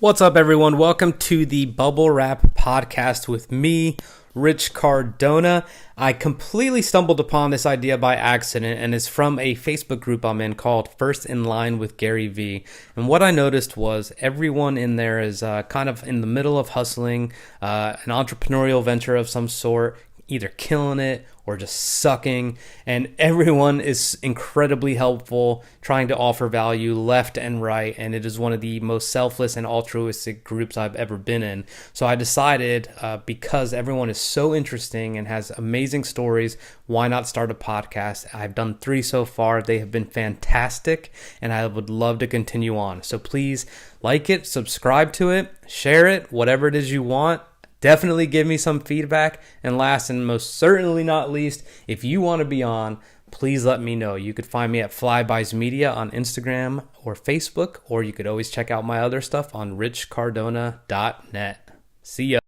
What's up, everyone? Welcome to the Bubble Wrap podcast with me, Rich Cardona. I completely stumbled upon this idea by accident, and it's from a Facebook group I'm in called First in Line with Gary V. And what I noticed was everyone in there is kind of in the middle of hustling, an entrepreneurial venture of some sort, either killing it or just sucking, and everyone is incredibly helpful, trying to offer value left and right, and it is one of the most selfless and altruistic groups I've ever been in. So I decided, because everyone is so interesting and has amazing stories, why not start a podcast? I've done 3 so far. They have been fantastic, and I would love to continue on. So please like it, subscribe to it, share it, whatever it is you want. Definitely give me some feedback. And last and most certainly not least, if you want to be on, please let me know. You could find me at Flybys Media on Instagram or Facebook, or you could always check out my other stuff on richcardona.net. See ya.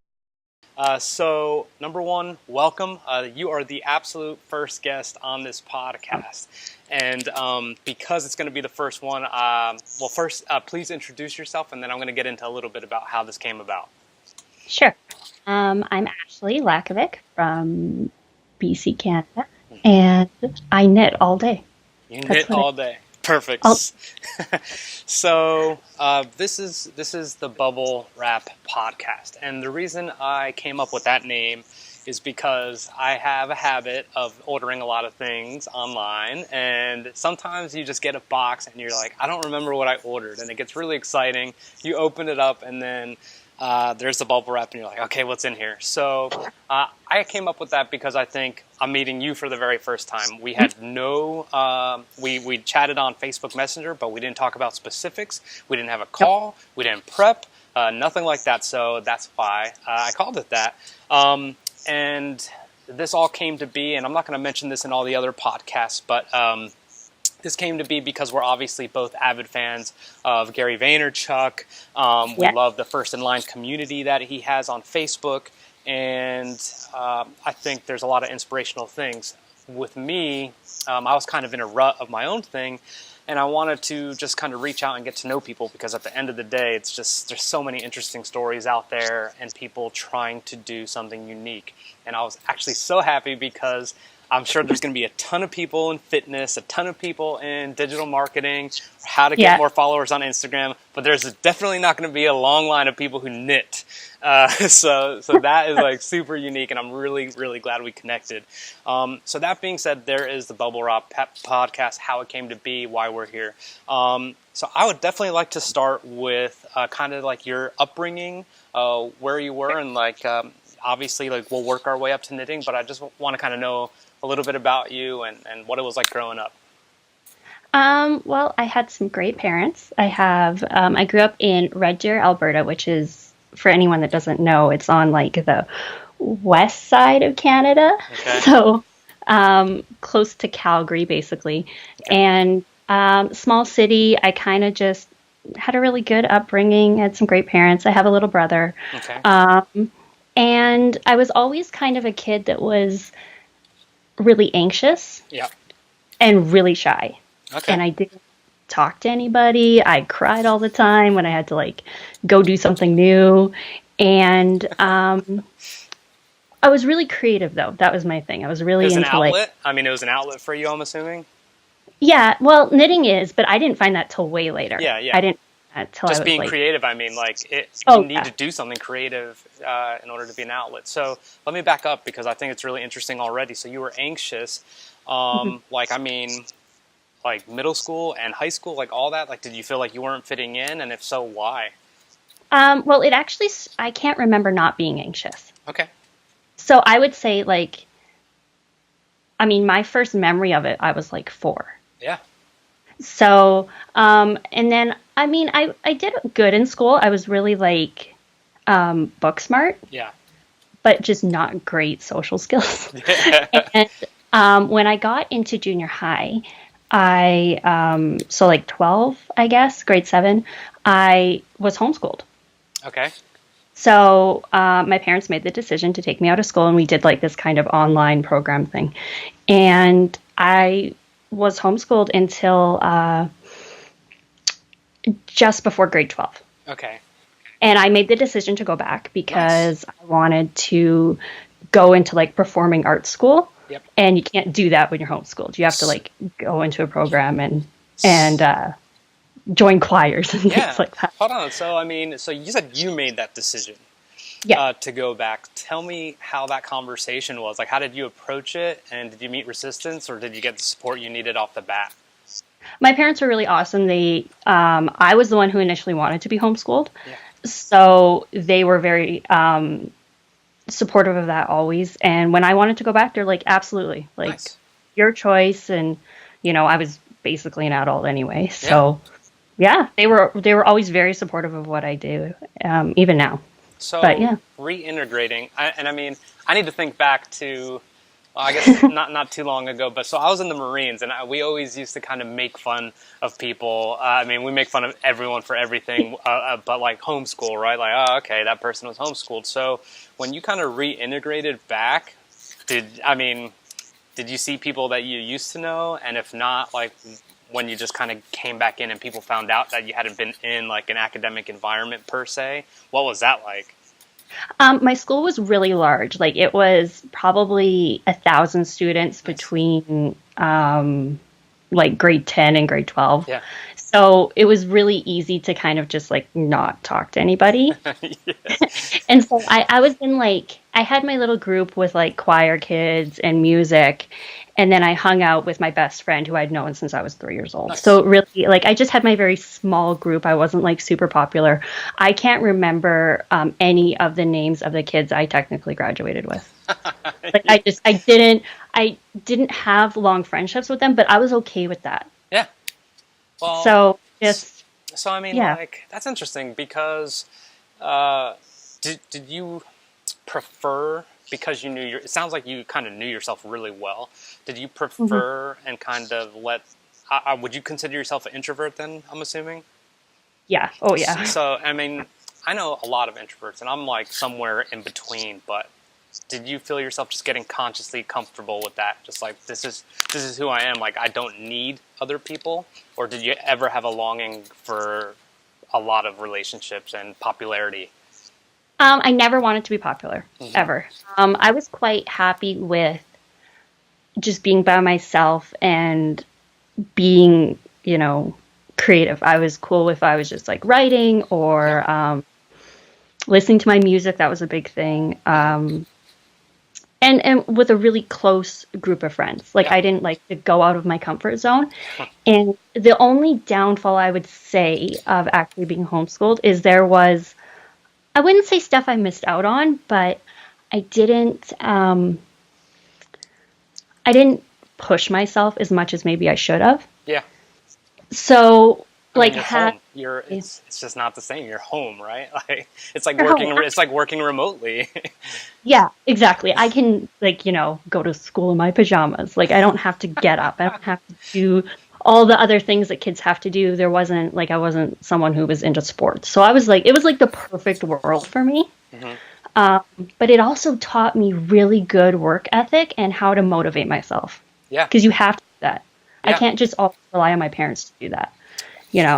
So, number one, welcome. You are the absolute first guest on this podcast. And because it's going to be the first one, first, please introduce yourself, and then I'm going to get into a little bit about how this came about. Sure. I'm Ashlee Lackovic from BC, Canada, and I knit all day. You knit all day. Perfect. So this is the Bubble Wrap podcast, and the reason I came up with that name is because I have a habit of ordering a lot of things online, and sometimes you just get a box and you're like, I don't remember what I ordered, and it gets really exciting. You open it up, and then there's the bubble wrap, and you're like, okay, what's in here? So I came up with that because I think I'm meeting you for the very first time. We had we chatted on Facebook Messenger, but we didn't talk about specifics. We didn't have a call. We didn't prep, nothing like that. So that's why I called it that. And this all came to be, and I'm not going to mention this in all the other podcasts, but this came to be because we're obviously both avid fans of Gary Vaynerchuk. We love the First in Line community that he has on Facebook. And I think there's a lot of inspirational things. With me, I was kind of in a rut of my own thing. And I wanted to just kind of reach out and get to know people, because at the end of the day, it's just there's so many interesting stories out there and people trying to do something unique. And I was actually so happy because I'm sure there's going to be a ton of people in fitness, a ton of people in digital marketing, how to get more followers on Instagram, but there's definitely not going to be a long line of people who knit. So that is like super unique, and I'm really, really glad we connected. So that being said, there is the Bubble Wrap podcast, how it came to be, why we're here. So I would definitely like to start with kind of like your upbringing, where you were, and like obviously like we'll work our way up to knitting, but I just want to kind of know a little bit about you and what it was like growing up. Well, I had some great parents. I grew up in Red Deer, Alberta, which is, for anyone that doesn't know, it's on like the west side of Canada. Okay. So close to Calgary, basically. Okay. And small city. I kind of just had a really good upbringing, had some great parents. I have a little brother. Okay. And I was always kind of a kid that was really anxious and really shy. Okay. And I didn't talk to anybody. I cried all the time when I had to like go do something new. And I was really creative, though. That was my thing. I was really into an outlet? I mean, it was an outlet for you, I'm assuming? Yeah, well, knitting is, but I didn't find that till way later. Yeah. I didn't till just I was being like, creative. I mean, like you need to do something creative in order to be an outlet. So let me back up, because I think it's really interesting already. So you were anxious, like, I mean, like middle school and high school, like all that. Like, did you feel like you weren't fitting in, and if so, why? Well, it actually, I can't remember not being anxious. Okay. So I would say, like, I mean, my first memory of it, I was like 4. Yeah. So, and then, I mean, I did good in school. I was really like book smart. Yeah. But just not great social skills. And when I got into junior high, so like 12, I guess, grade 7, I was homeschooled. Okay. So my parents made the decision to take me out of school, and we did like this kind of online program thing. And I was homeschooled until just before grade 12. Okay. And I made the decision to go back Nice. because I wanted to go into like performing arts school. Yep. And you can't do that when you're homeschooled. You have to S- like go into a program and s- join choirs and things Yeah. like that. Hold on. So, I mean, so you said you made that decision Yeah. to go back. Tell me how that conversation was. Like, how did you approach it? And did you meet resistance or did you get the support you needed off the bat? My parents were really awesome. I was the one who initially wanted to be homeschooled. Yeah. So they were very supportive of that always. And when I wanted to go back, they're like, absolutely, like Nice. your choice. And, I was basically an adult anyway. Yeah. So yeah, they were always very supportive of what I do, even now. But So yeah. reintegrating, and I mean, I need to think back to, well, I guess not too long ago, but so I was in the Marines, and we always used to kind of make fun of people. I mean, we make fun of everyone for everything, but like homeschool, right? Like, oh, okay, that person was homeschooled. So when you kind of reintegrated back, did you see people that you used to know? And if not, like when you just kind of came back in and people found out that you hadn't been in like an academic environment per se, what was that like? My school was really large. Like it was probably 1,000 students Nice. between like grade 10 and grade 12. Yeah. So it was really easy to kind of just like not talk to anybody. Yeah. And so I was in like, I had my little group with like choir kids and music. And then I hung out with my best friend who I'd known since I was 3 years old. Nice. So really, like, I just had my very small group. I wasn't like super popular. I can't remember any of the names of the kids I technically graduated with. Like, I didn't have long friendships with them, but I was okay with that. Yeah. Well, So s- just, so I mean, yeah. like that's interesting because uh, did you prefer because you knew it sounds like you kind of knew yourself really well. Did you Mhm. prefer and kind of would you consider yourself an introvert then? I'm assuming. Yeah. Oh, yeah. So I mean, I know a lot of introverts, and I'm like somewhere in between. But did you feel yourself just getting consciously comfortable with that? Just like this is who I am. Like I don't need other people, or did you ever have a longing for a lot of relationships and popularity? I never wanted to be popular, Hmm. ever. I was quite happy with just being by myself and being, creative. I was cool if I was just like writing Yeah. or listening to my music. That was a big thing. And with a really close group of friends. Like Yeah. I didn't like to go out of my comfort zone. And the only downfall I would say of actually being homeschooled is I wouldn't say stuff I missed out on, but I didn't um, I didn't push myself as much as maybe I should have. Yeah. So I mean, like you're had home. It's just not the same. You're home, right? Like oh, it's like working remotely. yeah, exactly. I can like, go to school in my pajamas. Like I don't have to get up. I don't have to do all the other things that kids have to do. I wasn't someone who was into sports. So I was like it was like the perfect world for me. Hmm. Um, but it also taught me really good work ethic and how to motivate myself Yeah. because you have to do that. I Yeah. can't just always rely on my parents to do that.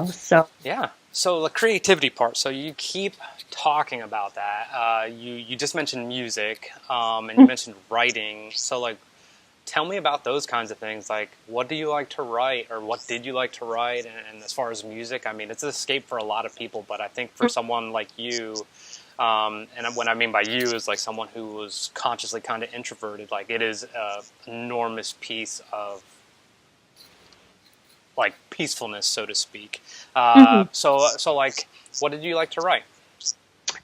So Yeah. So the creativity part. So you keep talking about that. You just mentioned music, and you mentioned writing. So like, tell me about those kinds of things. Like, what do you like to write, or what did you like to write? And as far as music, I mean, it's an escape for a lot of people. But I think for someone like you, and what I mean by you is like someone who was consciously kind of introverted. Like, it is an enormous piece of like peacefulness, so to speak. Mhm. So like, what did you like to write?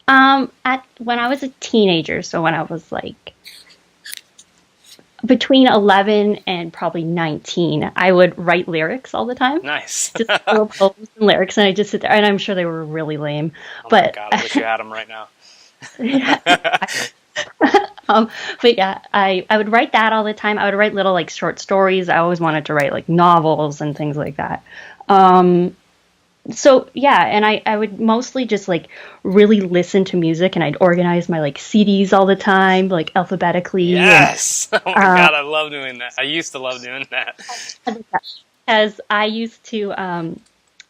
At when I was a teenager, so when I was like between 11 and probably 19, I would write lyrics all the time. Nice. Just little poems and lyrics, and I just sit there, and I'm sure they were really lame, Oh my but god, I wish you had them right now. yeah, um, but yeah, I would write that all the time. I would write little like short stories. I always wanted to write like novels and things like that. Um, so yeah, and I would mostly just like really listen to music, and I'd organize my like CDs all the time, like alphabetically, and Yes. Oh my um, god, I love doing that. I used to love doing that. as I used to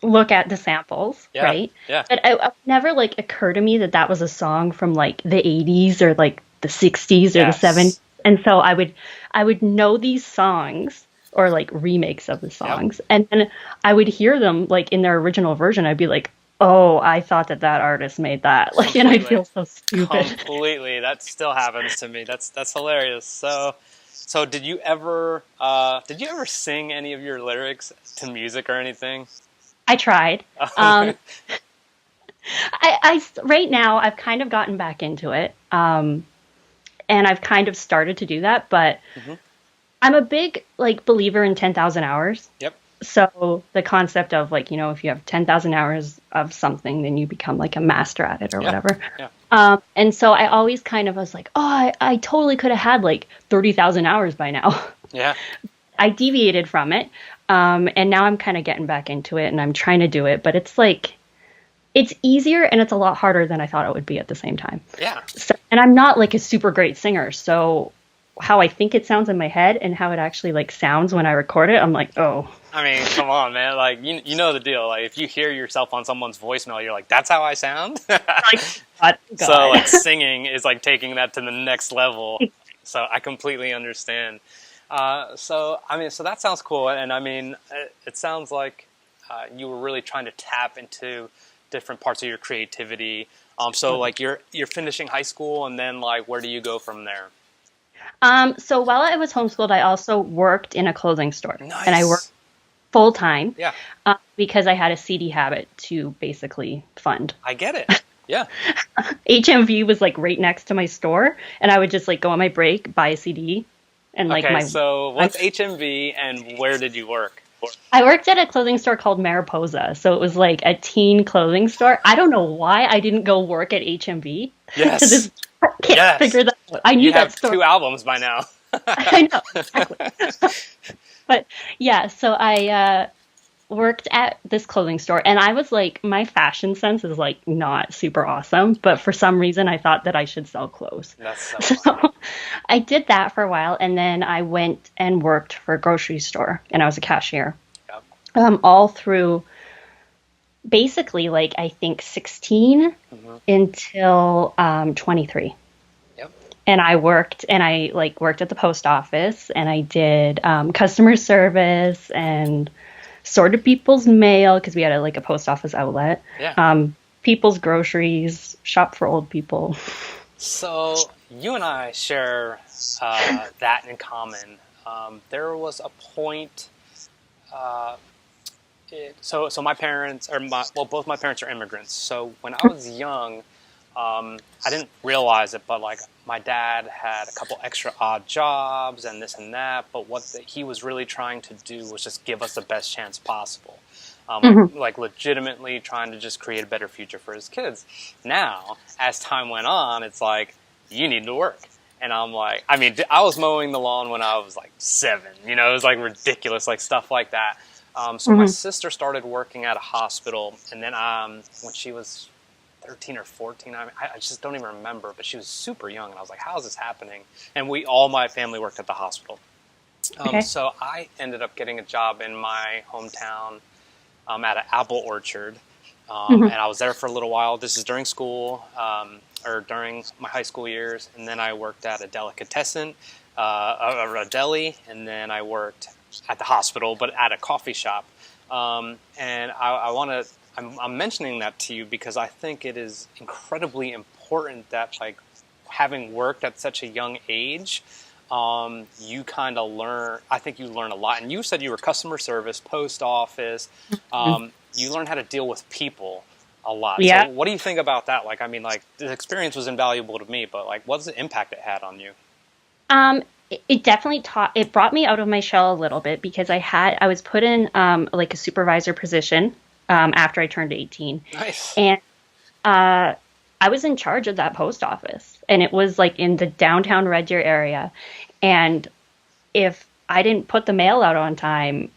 look at the samples, Yeah, right? yeah, But it would never like occur to me that that was a song from like the 80s or like the 60s or the 70s. yes, And so I would know these songs or like remakes of the yep. songs. And then I would hear them like in their original version. I'd be like, "Oh, I thought that that artist made that." Like, and I'd Completely. feel so stupid. Completely. That still happens to me. That's hilarious. So did you ever sing any of your lyrics to music or anything? I tried. Um, right now I've kind of gotten back into it. And I've kind of started to do that, but Hmm. I'm a big like believer in 10,000 hours. Yep. So the concept of like, if you have 10,000 hours of something, then you become like a master at it or Yeah. whatever. Yeah. And so I always kind of was like, oh, I totally could have had like 30,000 hours by now. Yeah. I deviated from it. And now I'm kind of getting back into it and I'm trying to do it, but it's like, it's easier and it's a lot harder than I thought it would be at the same time. Yeah. So, and I'm not like a super great singer, so how I think it sounds in my head and how it actually like sounds when I record it, I'm like, oh, I mean, come on, man. Like you know the deal. Like if you hear yourself on someone's voicemail, you're like, "That's how I sound." like, God, So God. like singing is like taking that to the next level. So I completely understand. So I mean, so that sounds cool, and I mean, it sounds like you were really trying to tap into different parts of your creativity. So like you're finishing high school, and then like where do you go from there? So while I was homeschooled, I also worked in a clothing store, and I worked Nice. full time Yeah, because I had a CD habit to basically fund. I get it. Yeah. HMV was like right next to my store, and I would just like go on my break, buy a CD, and like Okay. my So what's HMV, and where did you work? I worked at a clothing store called Mariposa, so it was like a teen clothing store. I don't know why I didn't go work at HMV to Yes. this. I can't Yes. figure that out. I You knew that have store. two albums by now. I know exactly. But yeah, so I worked at this clothing store, and I was like, my fashion sense is like not super awesome, but for some reason I thought that I should sell clothes. That's so funny. So I did that for a while, and then I went and worked for a grocery store, and I was a cashier. Yep. All through basically like I think 16 Hmm. until 23. Yep. And I like worked at the post office and I did customer service and sorted people's mail because we had like a post office outlet. Yeah. People's groceries, shop for old people. So you and I share that in common. There was a point. Uh, so my parents, both my parents are immigrants. So when I was young, I didn't realize it, but like my dad had a couple extra odd jobs and this and that. But he was really trying to do was just give us the best chance possible. Like legitimately trying to just create a better future for his kids. Now, as time went on, it's like, you need to work. And I'm like, I mean, I was mowing the lawn when I was like 7, it was like ridiculous, like stuff like that. So my sister started working at a hospital, and then when she was 13 or 14, I just don't even remember, but she was super young, and I was like, how is this happening? And all my family worked at the hospital. Okay. So I ended up getting a job in my hometown at an apple orchard, and I was there for a little while. This is during school, or during my high school years, and then I worked at a delicatessen, a deli, and then I worked at the hospital, but at a coffee shop. And I'm mentioning that to you because I think it is incredibly important that, like, having worked at such a young age, you kind of learn. I think you learn a lot. And you said you were customer service, post office. You learn how to deal with people a lot. Yeah. So what do you think about that? Like, I mean, like, the experience was invaluable to me, but like, what's the impact it had on you? It definitely it brought me out of my shell a little bit because I was put in like a supervisor position after I turned 18. Nice. And I was in charge of that post office, and it was like in the downtown Red Deer area. And if I didn't put the mail out on time,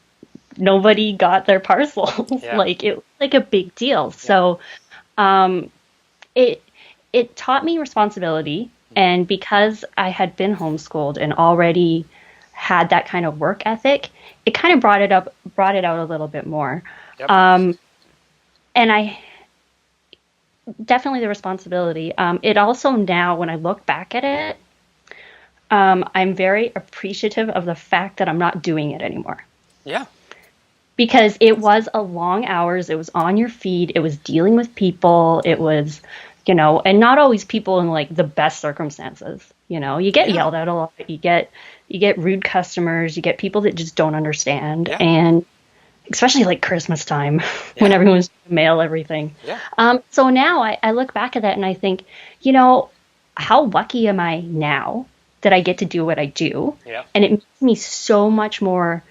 nobody got their parcels. Yeah. Like it was like a big deal. So it taught me responsibility. And because I had been homeschooled and already had that kind of work ethic, it kind of brought it out a little bit more. Yep. And I definitely the responsibility. It also now, when I look back at it, I'm very appreciative of the fact that I'm not doing it anymore. Yeah. Because it was a long hours. It was on your feet. It was dealing with people. It was, and not always people in like the best circumstances. You get Yeah. yelled at a lot. You get rude customers. You get people that just don't understand. Yeah. And especially like Christmas time when Yeah. everyone's trying to mail everything. Yeah. So now I look back at that and I think, how lucky am I now that I get to do what I do? Yeah. And it makes me so much more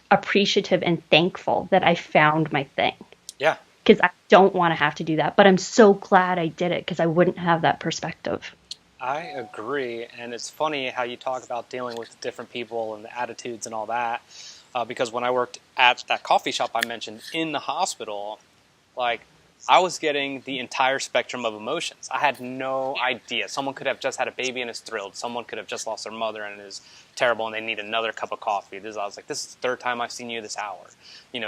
appreciative and thankful that I found my thing. Yeah. Because I don't want to have to do that. But I'm so glad I did it because I wouldn't have that perspective. I agree. And it's funny how you talk about dealing with different people and the attitudes and all that. Because when I worked at that coffee shop I mentioned in the hospital, like, I was getting the entire spectrum of emotions. I had no idea. Someone could have just had a baby and is thrilled. Someone could have just lost their mother and is terrible and they need another cup of coffee. I was like, this is the third time I've seen you this hour,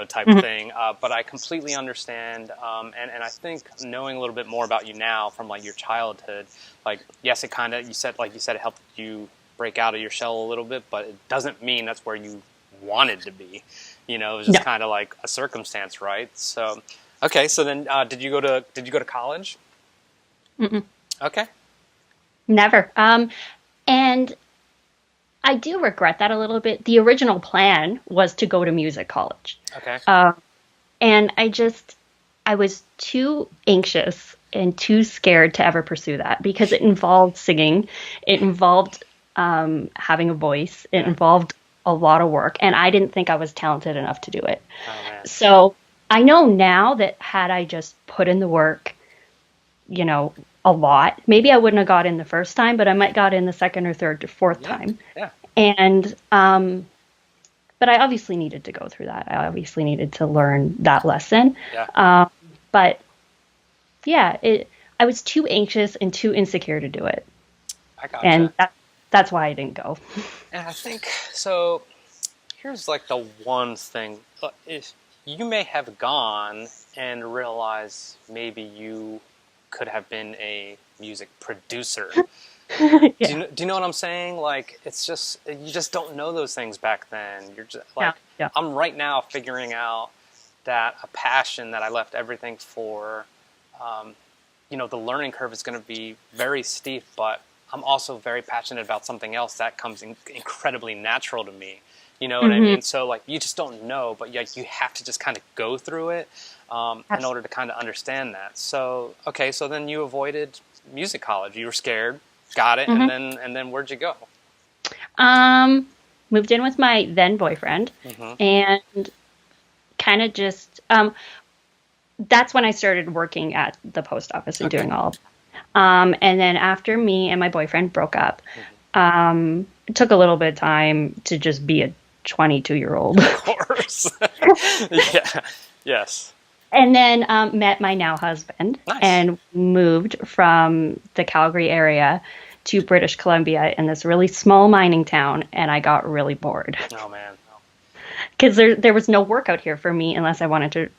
type of thing. But I completely understand. And I think knowing a little bit more about you now from like your childhood, like, yes, it kind of, you said it helped you break out of your shell a little bit, but it doesn't mean that's where you wanted to be. It was just kind of like a circumstance, right? So, okay. So then, did you go to college? Mm-mm. Okay. Never. And I do regret that a little bit. The original plan was to go to music college. Okay. And I was too anxious and too scared to ever pursue that because it involved singing. It involved having a voice. It involved a lot of work. And I didn't think I was talented enough to do it. Oh, man. So I know now that had I just put in the work, a lot, maybe I wouldn't have got in the first time, but I might got in the second or third or fourth time. Yeah. And, but I obviously needed to go through that. I obviously needed to learn that lesson. Yeah. But yeah, I was too anxious and too insecure to do it. I gotcha. And that's why I didn't go. And I think, so here's like the one thing. If you may have gone and realized maybe you could have been a music producer. Yeah. Do you know what I'm saying? Like, it's just, you just don't know those things back then. You're just like, Yeah. I'm right now figuring out that a passion that I left everything for, the learning curve is going to be very steep, but I'm also very passionate about something else that comes incredibly natural to me. You know what I mean? So, like, you just don't know, but you have to just kind of go through it in order to kind of understand that. So, okay, so then you avoided music college. You were scared, got it, and then where'd you go? Moved in with my then boyfriend, and kind of just that's when I started working at the post office and doing all of that. And then after me and my boyfriend broke up, it took a little bit of time to just be a 22-year-old. Of course. Yeah. Yes. And then met my now husband. Nice. And moved from the Calgary area to British Columbia in this really small mining town, and I got really bored. Oh, man. Because there was no work out here for me unless I wanted to,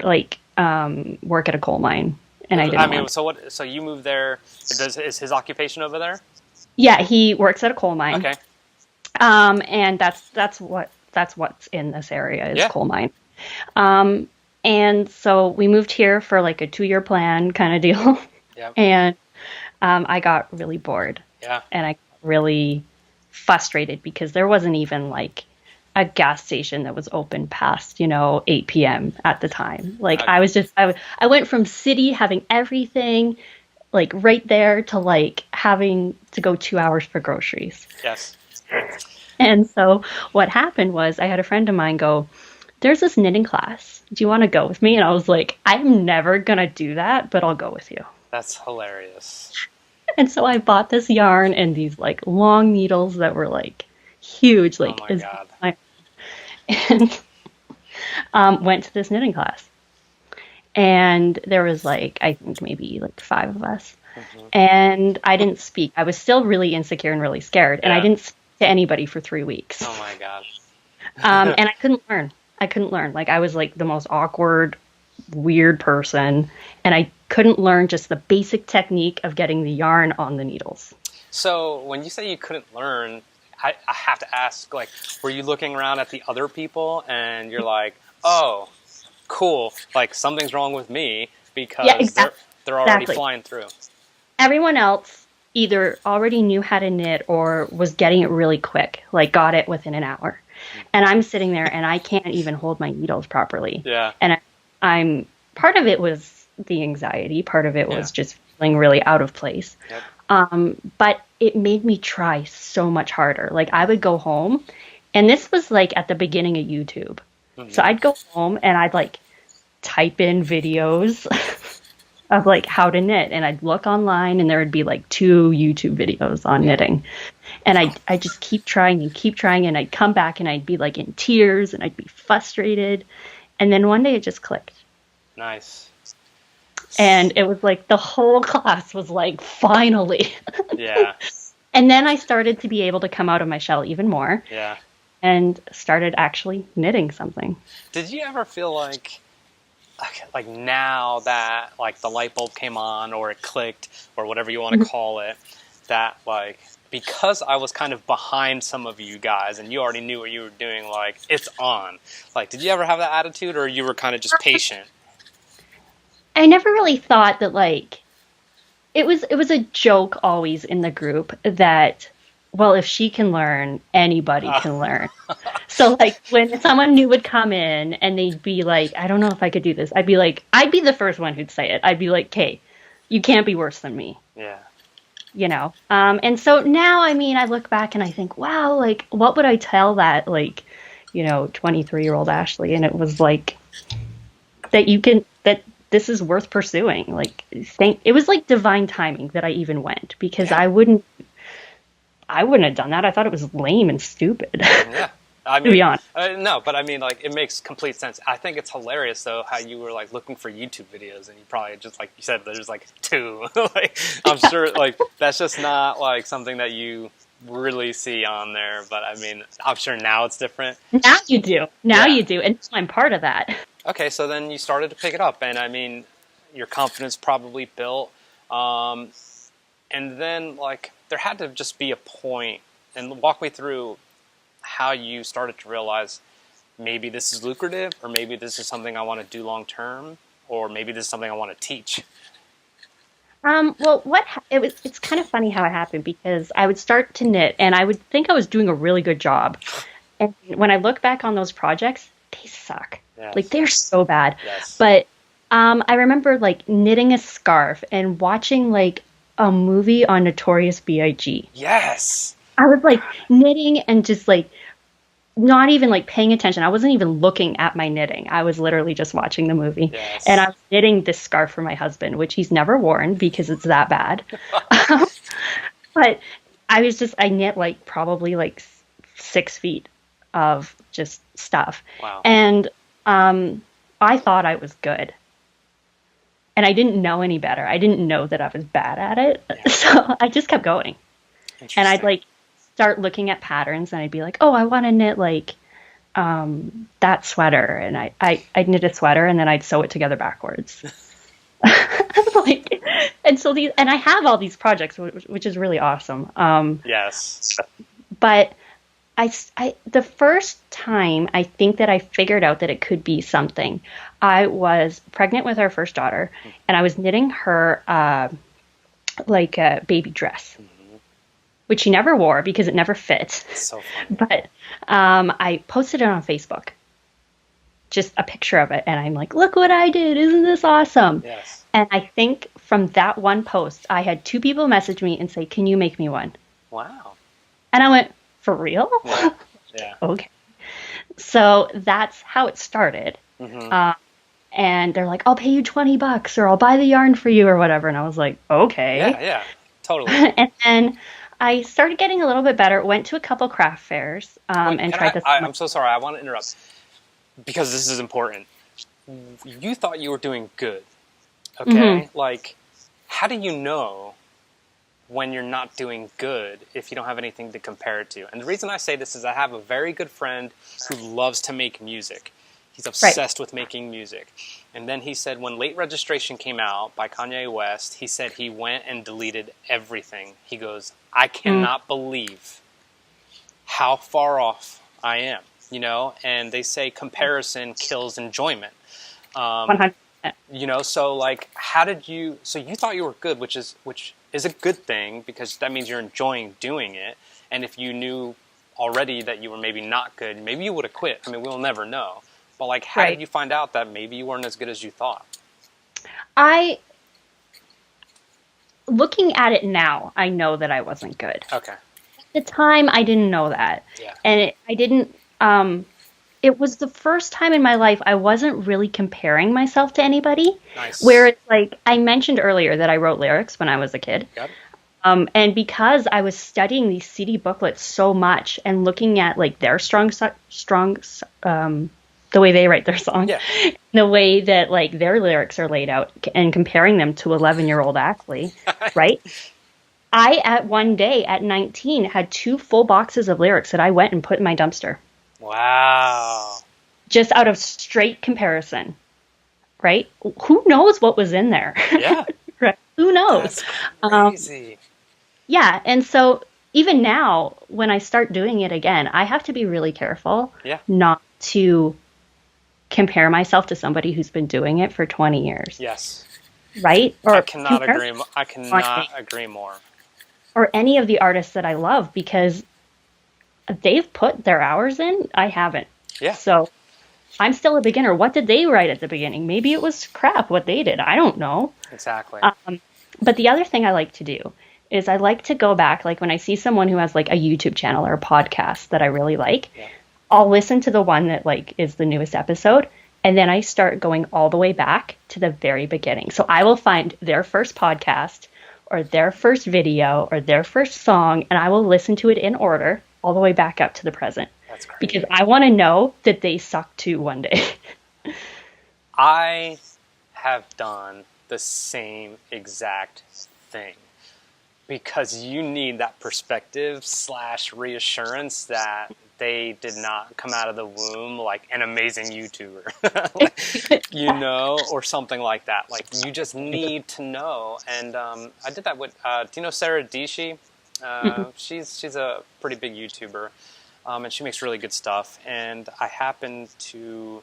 like, work at a coal mine. And I didn't. I mean, so you moved there. Is his occupation over there? Yeah, he works at a coal mine. Okay. And that's what's in this area is coal mine. And so we moved here for like a 2-year plan kind of deal. Yeah. And I got really bored. Yeah. And I got really frustrated because there wasn't even like a gas station that was open past, 8 p.m. at the time. Like I went from city having everything like right there to like having to go 2 hours for groceries. Yes. And so what happened was I had a friend of mine go, there's this knitting class. Do you want to go with me? And I was like, I'm never going to do that, but I'll go with you. That's hilarious. And so I bought this yarn and these like long needles that were like huge, like oh my God. And went to this knitting class. And there was like, I think maybe like 5 of us. And I didn't speak. I was still really insecure and really scared. And I didn't speak to anybody for 3 weeks. Oh my God. And I couldn't learn. Like I was like the most awkward weird person, and I couldn't learn just the basic technique of getting the yarn on the needles. So when you say you couldn't learn, I have to ask, like, were you looking around at the other people and you're like, oh, cool, like something's wrong with me because Yeah, exactly. they're already flying through. Everyone else either already knew how to knit or was getting it really quick, like got it within an hour. And I'm sitting there and I can't even hold my needles properly. Yeah. And I'm part of it was the anxiety, part of it was just feeling really out of place. Yep. But it made me try so much harder. Like I would go home, and this was like at the beginning of YouTube. Mm-hmm. So I'd go home and I'd like type in videos of like how to knit, and I'd look online and there would be like 2 YouTube videos on knitting. And I just keep trying and I'd come back and I'd be like in tears and I'd be frustrated. And then one day it just clicked. Nice. And it was like the whole class was like, finally. Yeah. And then I started to be able to come out of my shell even more. Yeah. And started actually knitting something. Did you ever feel like now that like the light bulb came on or it clicked or whatever you want to call it, that like because I was kind of behind some of you guys and you already knew what you were doing, like it's on. Like, did you ever have that attitude, or you were kind of just patient? I never really thought that like it was a joke always in the group that, well, if she can learn, anybody can learn. So like when someone new would come in and they'd be like, I don't know if I could do this, I'd be the first one who'd say it. I'd be like, "Okay, you can't be worse than me." Yeah. You know? And so now, I mean, I look back and I think, wow, like what would I tell that, like, 23-year-old Ashlee? And it was like that this is worth pursuing. Like, it was like divine timing that I even went, because I wouldn't have done that. I thought it was lame and stupid. Yeah. I mean, to be honest. No, but I mean, like, it makes complete sense. I think it's hilarious, though, how you were, like, looking for YouTube videos, and you probably just, like you said, there's, like, 2. Like, I'm sure, like, that's just not, like, something that you really see on there. But, I mean, I'm sure now it's different. Now you do. Now you do. And I'm part of that. Okay, so then you started to pick it up, and, I mean, your confidence probably built. And then, like, there had to just be a point, and walk me through how you started to realize maybe this is lucrative, or maybe this is something I want to do long term, or maybe this is something I want to teach. Well, it's kind of funny how it happened, because I would start to knit and I would think I was doing a really good job. And when I look back on those projects, they suck. Yes. Like, they're so bad. Yes. But I remember like knitting a scarf and watching like a movie on Notorious B.I.G. Yes. I was like knitting and just like not even like paying attention. I wasn't even looking at my knitting. I was literally just watching the movie. Yes. And I was knitting this scarf for my husband, which he's never worn because it's that bad. But I knit like probably like 6 feet of just stuff. Wow. And I thought I was good. And I didn't know any better. I didn't know that I was bad at it. Yeah. So I just kept going. And I'd like start looking at patterns and I'd be like, oh, I want to knit like that sweater. And I'd knit a sweater and then I'd sew it together backwards. And I have all these projects, which is really awesome. Yes. But the first time I think that I figured out that it could be something, I was pregnant with our first daughter, and I was knitting her like a baby dress, which she never wore because it never fit. So funny. But I posted it on Facebook, just a picture of it, and I'm like, look what I did! Isn't this awesome? Yes. And I think from that one post, I had 2 people message me and say, can you make me one? Wow. And I went, for real? Yeah. Okay. So that's how it started. Mm-hmm. And they're like, I'll pay you $20 or I'll buy the yarn for you or whatever. And I was like, okay. Yeah, totally. And then I started getting a little bit better, went to a couple craft fairs and tried this. I'm so sorry. I want to interrupt because this is important. You thought you were doing good. Okay. Mm-hmm. Like, how do you know when you're not doing good if you don't have anything to compare it to? And the reason I say this is I have a very good friend who loves to make music. He's obsessed with making music. And then he said when Late Registration came out by Kanye West, he said he went and deleted everything. He goes, I cannot believe how far off I am, you know? And they say comparison kills enjoyment. 100%. You know, so like, so you thought you were good, which is a good thing because that means you're enjoying doing it. And if you knew already that you were maybe not good, maybe you would have quit. I mean, we'll never know. But like, how did you find out that maybe you weren't as good as you thought? Looking at it now, I know that I wasn't good. Okay. At the time, I didn't know that. Yeah. And it was the first time in my life I wasn't really comparing myself to anybody. Nice. Where it's like, I mentioned earlier that I wrote lyrics when I was a kid. Yep. And because I was studying these CD booklets so much and looking at like their the way they write their song, the way that like their lyrics are laid out and comparing them to 11-year-old Ashlee, right? I, at one day at 19, had 2 full boxes of lyrics that I went and put in my dumpster. Wow. Just out of straight comparison, right? Who knows what was in there? Yeah. Right? Who knows? That's crazy. Yeah. And so even now, when I start doing it again, I have to be really careful not to compare myself to somebody who's been doing it for 20 years. Yes. Right? Or I cannot agree more. Or any of the artists that I love, because they've put their hours in. I haven't. Yeah. So I'm still a beginner. What did they write at the beginning? Maybe it was crap what they did. I don't know. Exactly. But the other thing I like to do is I like to go back, like when I see someone who has like a YouTube channel or a podcast that I really like, I'll listen to the one that like is the newest episode. And then I start going all the way back to the very beginning. So I will find their first podcast or their first video or their first song, and I will listen to it in order all the way back up to the present. That's crazy. Because I want to know that they suck too one day. I have done the same exact thing because you need that perspective / reassurance that they did not come out of the womb like an amazing YouTuber, you know, or something like that. Like, you just need to know. And I did that with, do you know Sarah Dishi? She's a pretty big YouTuber, and she makes really good stuff. And I happened to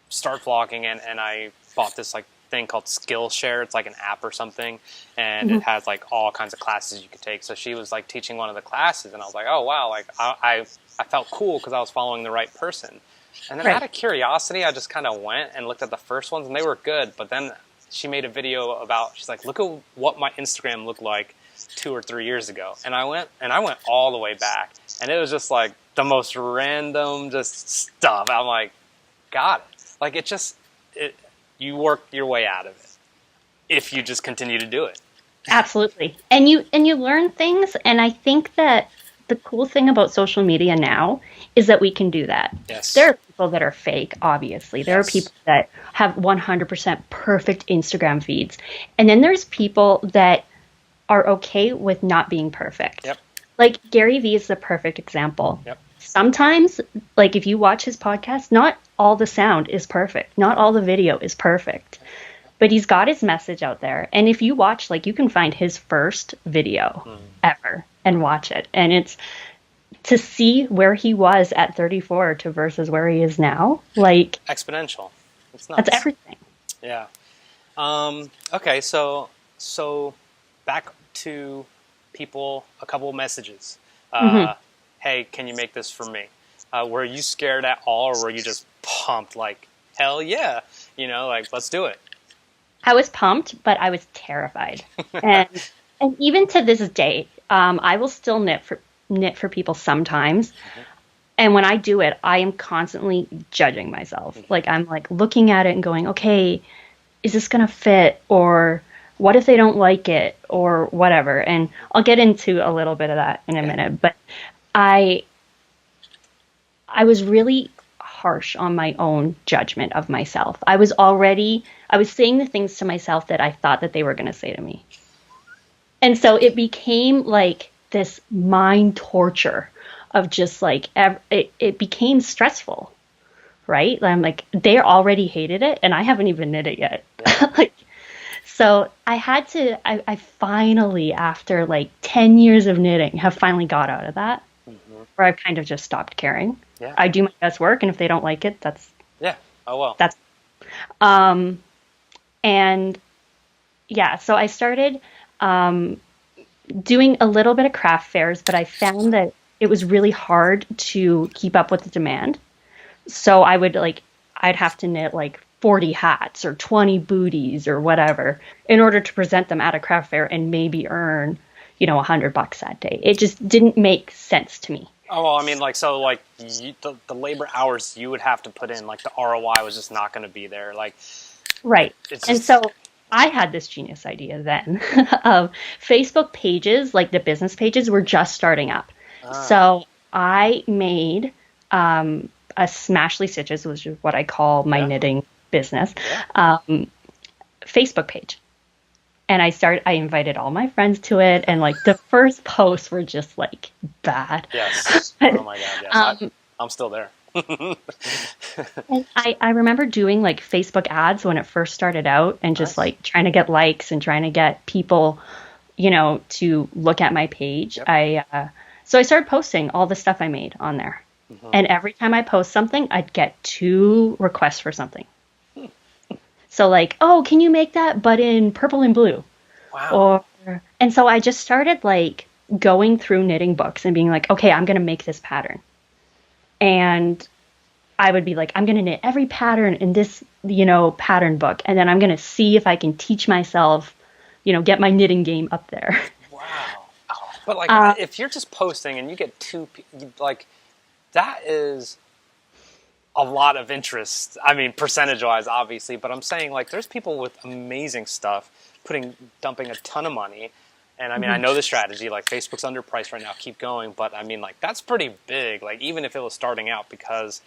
start vlogging, and I bought this like thing called Skillshare. It's like an app or something, and it has like all kinds of classes you could take. So she was like teaching one of the classes, and I was like, oh wow, like I felt cool because I was following the right person. And then out of curiosity, I just kind of went and looked at the first ones, and they were good. But then she made a video about, she's like, look at what my Instagram looked like 2 or 3 years ago. And I went all the way back, and it was just like the most random just stuff. I'm like, got it. Like, you work your way out of it if you just continue to do it. Absolutely. And you learn things, and I think that the cool thing about social media now is that we can do that. Yes. There are people that are fake, obviously. There are people that have 100% perfect Instagram feeds. And then there's people that are okay with not being perfect. Yep. Like Gary Vee is the perfect example. Yep. Sometimes, like if you watch his podcast, not all the sound is perfect. Not all the video is perfect. But he's got his message out there. And if you watch, like you can find his first video ever and watch it. And it's to see where he was at 34 to versus where he is now. Like exponential. It's nuts. That's everything. Yeah. Okay, so back to people, a couple of messages. Hey, can you make this for me? Were you scared at all, or were you just pumped like, hell yeah, you know, like, let's do it? I was pumped, but I was terrified. and even to this day, I will still knit for people sometimes. And when I do it, I am constantly judging myself. Like, I'm like looking at it and going, okay, is this going to fit? Or what if they don't like it? Or whatever. And I'll get into a little bit of that in a minute. But I was really harsh on my own judgment of myself. I was saying the things to myself that I thought that they were going to say to me. And so it became like this mind torture of just like, it became stressful, right? I'm like, they already hated it, and I haven't even knit it yet. Yeah. Like, so I finally, after like 10 years of knitting, have finally got out of that, Hmm. where I've kind of just stopped caring. Yeah. I do my best work, and if they don't like it, Yeah. Oh, well. that's, um, and yeah, so I started, um, doing a little bit of craft fairs, but I found that it was really hard to keep up with the demand. So I'd have to knit like 40 hats or 20 booties or whatever in order to present them at a craft fair and maybe earn, $100 that day. It just didn't make sense to me. Oh, well, I mean, like, so, like, the labor hours you would have to put in, like, the ROI was just not going to be there. Like, Right. it's And just, so I had this genius idea then of Facebook pages, like the business pages, were just starting up. ah, So I made a Smashly Stitches, which is what I call my yeah, knitting business, yeah, um, Facebook page. And I invited all my friends to it, and like the first posts were just like bad. yes. Oh, my God, yes. um, I'm still there. and I remember doing like Facebook ads when it first started out and just Nice. like trying to get likes and trying to get people, to look at my page. Yep. So I started posting all the stuff I made on there. Hmm. And every time I post something, I'd get 2 requests for something. So like, oh, can you make that but in purple and blue? Wow. And so I just started like going through knitting books and being like, okay, I'm going to make this pattern. And I would be like, I'm going to knit every pattern in this, pattern book. And then I'm going to see if I can teach myself, get my knitting game up there. Wow. But, like, Uh, if you're just posting and you get like, that is a lot of interest. I mean, percentage-wise, obviously, but I'm saying, like, there's people with amazing stuff dumping a ton of money. And I mean, I know the strategy, like Facebook's underpriced right now, keep going. But I mean, like, that's pretty big, like, even if it was starting out, because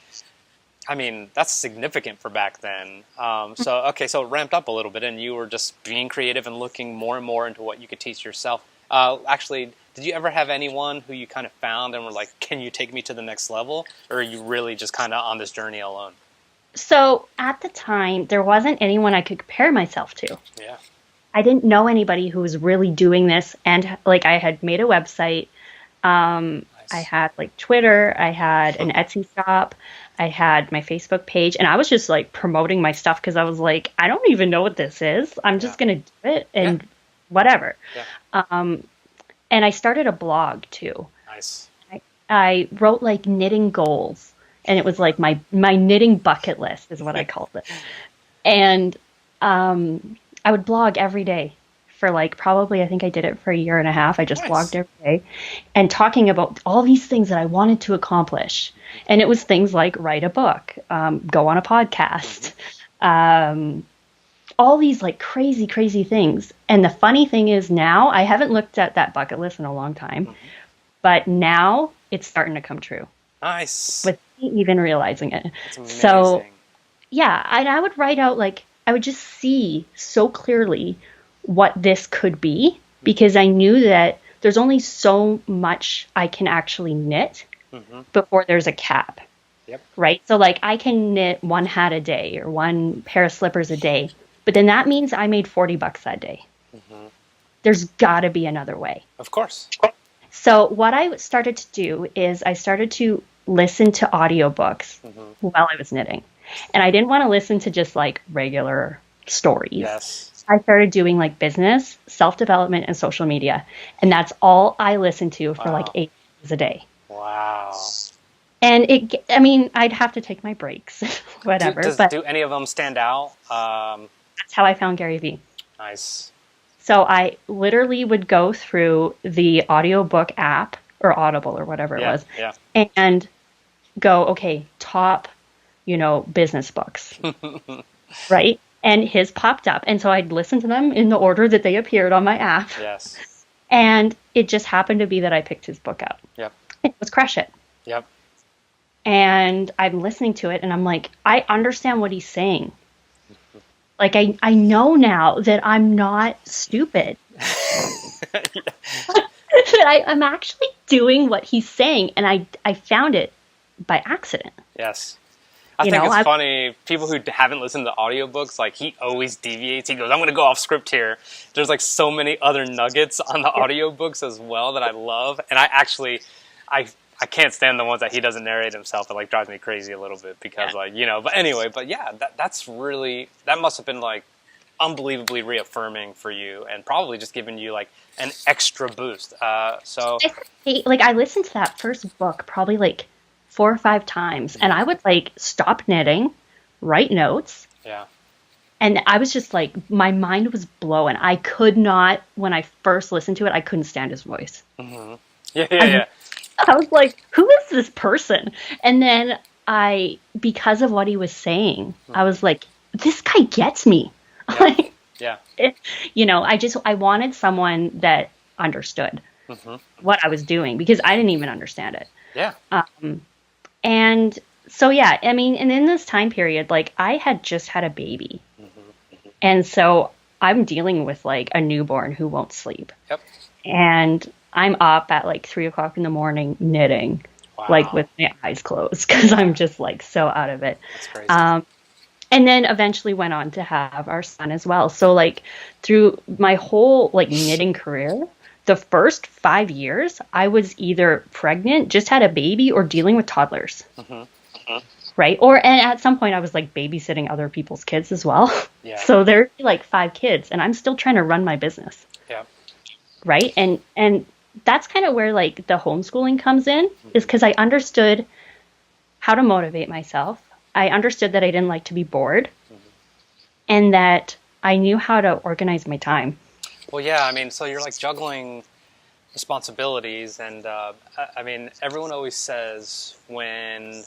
I mean, that's significant for back then. Okay, so it ramped up a little bit, and you were just being creative and looking more and more into what you could teach yourself. Actually, did you ever have anyone who you kind of found and were like, can you take me to the next level? Or are you really just kind of on this journey alone? so at the time, there wasn't anyone I could compare myself to. Yeah. I didn't know anybody who was really doing this. And like, I had made a website. I Nice. had like Twitter. I had an Etsy shop. I had my Facebook page. And I was just like promoting my stuff because I was like, I don't even know what this is. I'm Yeah. just going to do it Yeah. and whatever. Yeah. And I started a blog too. Nice. I wrote like knitting goals, and it was like my knitting bucket list is what I called it. And I would blog every day for like probably, I think I did it for a year and a half. I just Nice. blogged every day and talking about all these things that I wanted to accomplish. And it was things like write a book, go on a podcast, all these like crazy, crazy things. And the funny thing is now I haven't looked at that bucket list in a long time, but now it's starting to come true Nice. with me even realizing it. That's amazing. So yeah, and I would write out like I would just see so clearly what this could be because I knew that there's only so much I can actually knit Hmm. before there's a cap, Yep. right? So like I can knit 1 hat a day or 1 pair of slippers a day, but then that means I made $40 that day. Hmm. There's got to be another way. Of course. So what I started to do is I started to listen to audiobooks while I was knitting. And I didn't want to listen to just like regular stories. Yes. I started doing like business, self-development, and social media. And that's all I listened to for like Wow. 8 hours a day. Wow. And I'd have to take my breaks, whatever. But Do any of them stand out? that's how I found Gary Vee. Nice. So I literally would go through the audiobook app or Audible or whatever it Yeah. was Yeah. and go, okay, top, business books, right? And his popped up. And so I'd listen to them in the order that they appeared on my app. Yes. And it just happened to be that I picked his book up. Yep. It was Crush It. Yep. And I'm listening to it and I'm like, I understand what he's saying. Like, I know now that I'm not stupid. That I'm actually doing what he's saying. And I found it by accident. Yes. I You think know, it's I funny, people who haven't listened to audiobooks, like he always deviates. He goes, I'm going to go off script here. There's like so many other nuggets on the yeah, audiobooks as well that I love. And I actually, I, I can't stand the ones that he doesn't narrate himself. It like drives me crazy a little bit because yeah. like, but anyway, but yeah, that's really, that must have been like unbelievably reaffirming for you and probably just giving you like an extra boost. So Like I listened to that first book probably like 4 or 5 times, and I would like stop knitting, write notes, yeah. and I was just like, my mind was blown. I could not, when I first listened to it, I couldn't stand his voice. Yeah, yeah, yeah. I was like, who is this person? And then because of what he was saying, I was like, this guy gets me. Yeah. Like, Yeah. I wanted someone that understood what I was doing because I didn't even understand it. Yeah. And so, yeah, I mean, and in this time period, like I had just had a baby. And so I'm dealing with like a newborn who won't sleep. Yep. And I'm up at like 3 o'clock in the morning knitting, Wow. like with my eyes closed because I'm just like so out of it. That's crazy. And then eventually went on to have our son as well. So like through my whole like knitting career, the first 5 years, I was either pregnant, just had a baby, or dealing with toddlers. Right? And at some point I was like babysitting other people's kids as well. Yeah. So there'd be like 5 kids and I'm still trying to run my business. Yeah. Right? And that's kind of where like the homeschooling comes in, is because I understood how to motivate myself. I understood that I didn't like to be bored, and that I knew how to organize my time. Well, yeah, I mean, so you're like juggling responsibilities, and I mean, everyone always says when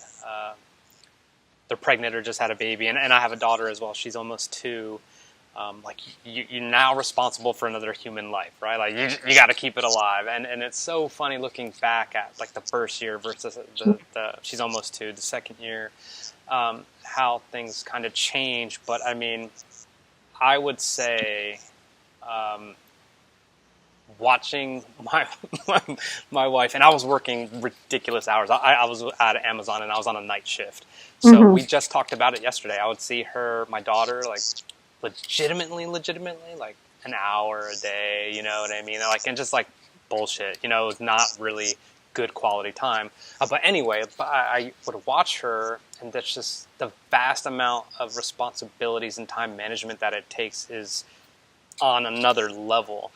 they're pregnant or just had a baby, and I have a daughter as well. She's almost 2. Like you're now responsible for another human life, right? Like you got to keep it alive, and it's so funny looking back at like the first year versus the she's almost 2, the second year, how things kind of change. But I mean, I would say watching my wife, and I was working ridiculous hours. I was at Amazon and I was on a night shift, so we just talked about it yesterday. I would see my daughter, like legitimately like an hour a day, you know what I mean? Like, and just like bullshit, it was not really good quality time. But anyway, I would watch her, and that's just the vast amount of responsibilities and time management that it takes is on another level.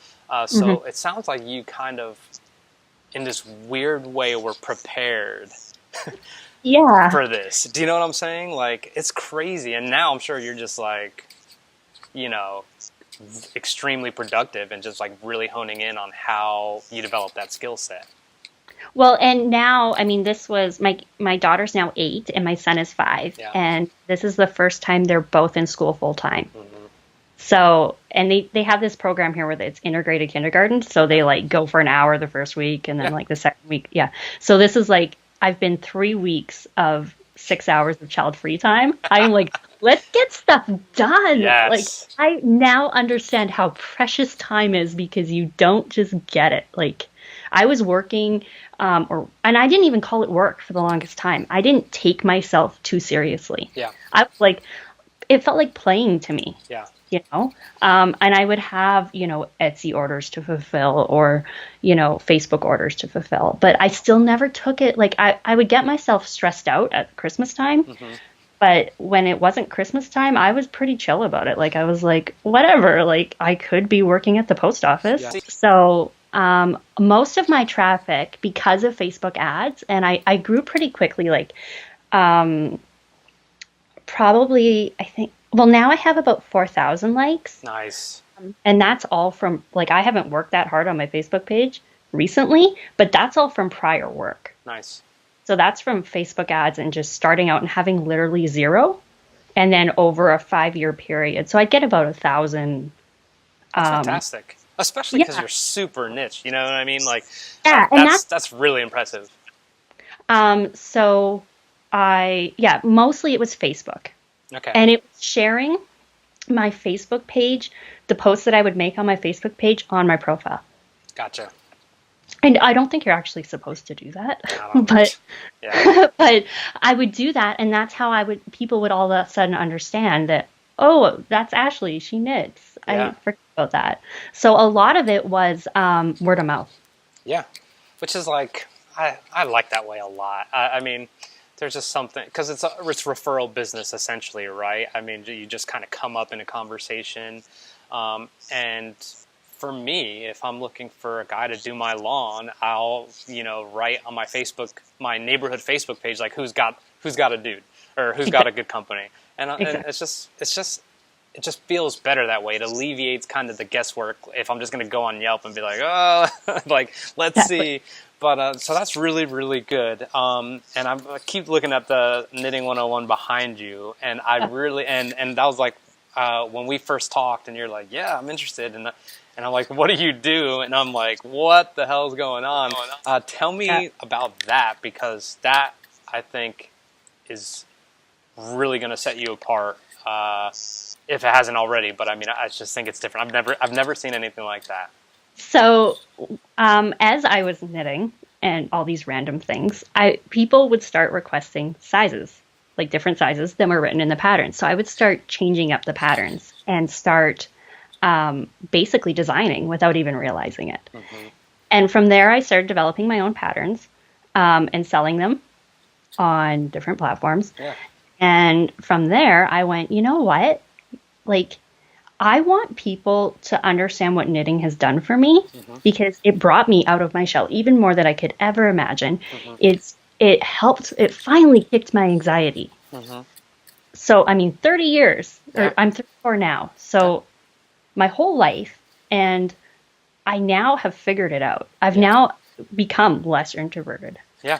So it sounds like you kind of, in this weird way, were prepared Yeah. for this. Do you know what I'm saying? Like, it's crazy. And now I'm sure you're just like, extremely productive and just like really honing in on how you develop that skill set. Well, and now, I mean, this was my daughter's now 8 and my son is 5. Yeah. And this is the first time they're both in school full time. So, and they have this program here where it's integrated kindergarten. So they like go for an hour the first week and then like the second week. Yeah. So this is like, I've been 3 weeks of 6 hours of child free time. I'm like, let's get stuff done. Yes. Like, I now understand how precious time is because you don't just get it. Like, I was working, and I didn't even call it work for the longest time. I didn't take myself too seriously. Yeah. I was like, it felt like playing to me. Yeah. And I would have, Etsy orders to fulfill or, Facebook orders to fulfill. But I still never took it. Like, I would get myself stressed out at Christmas time. But when it wasn't Christmas time, I was pretty chill about it. Like, I was like, whatever. Like, I could be working at the post office. Yeah. So most of my traffic, because of Facebook ads, and I grew pretty quickly, like probably, I think, well, now I have about 4,000 likes. Nice. And that's all from, like, I haven't worked that hard on my Facebook page recently, but that's all from prior work. Nice. So that's from Facebook ads and just starting out and having literally 0. And then over a 5-year period. So I'd get about 1,000. That's fantastic. Especially because you're super niche. You know what I mean? Like, yeah, that's really impressive. So mostly it was Facebook. Okay. And it was sharing my Facebook page, the posts that I would make on my Facebook page on my profile. Gotcha. And I don't think you're actually supposed to do that, I but don't, yeah, but I would do that, and that's how people would all of a sudden understand that, oh, that's Ashley, she knits. yeah, I forgot about that. So a lot of it was word of mouth. yeah. Which is like, I like that way a lot. I mean, there's just something, because it's referral business essentially, right? I mean, you just kind of come up in a conversation, and for me, if I'm looking for a guy to do my lawn, I'll write on my neighborhood Facebook page, like who's got a dude or who's got a good company, and Exactly. it just feels better that way. It alleviates kind of the guesswork if I'm just going to go on Yelp and be like, oh, like, let's Exactly. see. But so that's really, really good. And I keep looking at the Knitting 101 behind you, and I really, and that was like when we first talked, and you're like, yeah, I'm interested. And I'm like, what do you do? And I'm like, what the hell's going on? Tell Yeah. me about that, because that, I think, is really going to set you apart. If it hasn't already, but I mean, I just think it's different. I've never seen anything like that. So, as I was knitting and all these random things, people would start requesting sizes, like different sizes than were written in the pattern. So I would start changing up the patterns and start basically designing without even realizing it. Mm-hmm. And from there, I started developing my own patterns and selling them on different platforms. Yeah. And from there, I went, you know what? Like, I want people to understand what knitting has done for me Mm-hmm. because it brought me out of my shell even more than I could ever imagine. Mm-hmm. It finally kicked my anxiety. Mm-hmm. So, I mean, 30 years, Yeah. or I'm 34 now. Yeah. So, my whole life, and I now have figured it out. I've Yeah. now become less introverted, Yeah.